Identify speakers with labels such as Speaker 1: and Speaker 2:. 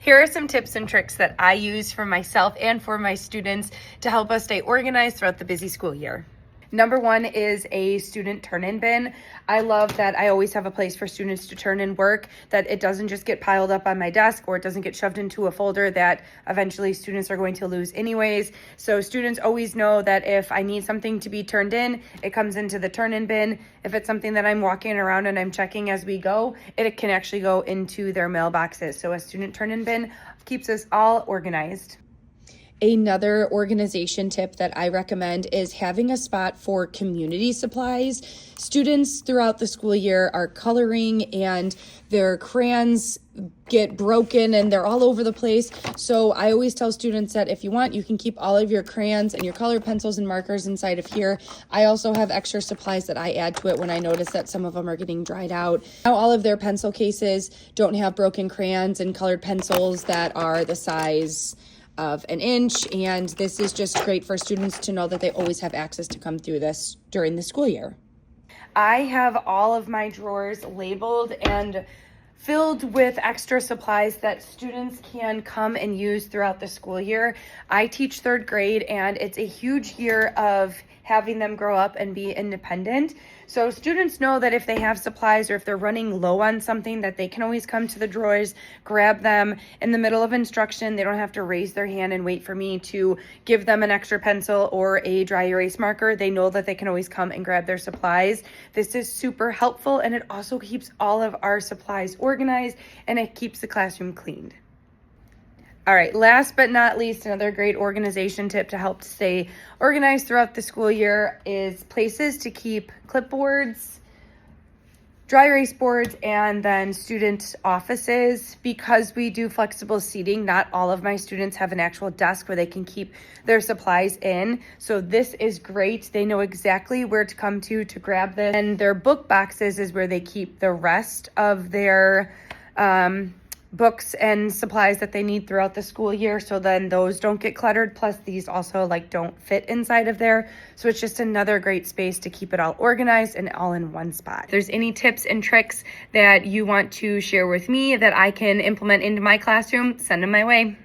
Speaker 1: Here are some tips and tricks that I use for myself and for my students to help us stay organized throughout the busy school year. Number one is a student turn-in bin. I love that I always have a place for students to turn in work, that it doesn't just get piled up on my desk or it doesn't get shoved into a folder that eventually students are going to lose anyways. So students always know that if I need something to be turned in, it comes into the turn-in bin. If it's something that I'm walking around and I'm checking as we go, it can actually go into their mailboxes. So a student turn-in bin keeps us all organized.
Speaker 2: Another organization tip that I recommend is having a spot for community supplies. Students throughout the school year are coloring and their crayons get broken and they're all over the place. So I always tell students that if you want, you can keep all of your crayons and your color pencils and markers inside of here. I also have extra supplies that I add to it when I notice that some of them are getting dried out. Now all of their pencil cases don't have broken crayons and colored pencils that are the size of an inch, and this is just great for students to know that they always have access to come through this during the school year.
Speaker 1: I have all of my drawers labeled and filled with extra supplies that students can come and use throughout the school year. I teach third grade and it's a huge year of having them grow up and be independent. So students know that if they have supplies or if they're running low on something, that they can always come to the drawers, grab them in the middle of instruction. They don't have to raise their hand and wait for me to give them an extra pencil or a dry erase marker. They know that they can always come and grab their supplies. This is super helpful, and it also keeps all of our supplies organized and it keeps the classroom cleaned. All right, last but not least, another great organization tip to help stay organized throughout the school year is places to keep clipboards, dry erase boards, and then student offices. Because we do flexible seating, not all of my students have an actual desk where they can keep their supplies in. So this is great. They know exactly where to come to grab this. And their book boxes is where they keep the rest of their books and supplies that they need throughout the school year, so then those don't get cluttered. Plus these also don't fit inside of there, so it's just another great space to keep it all organized and all in one spot. If there's any tips and tricks that you want to share with me that I can implement into my classroom, send them my way.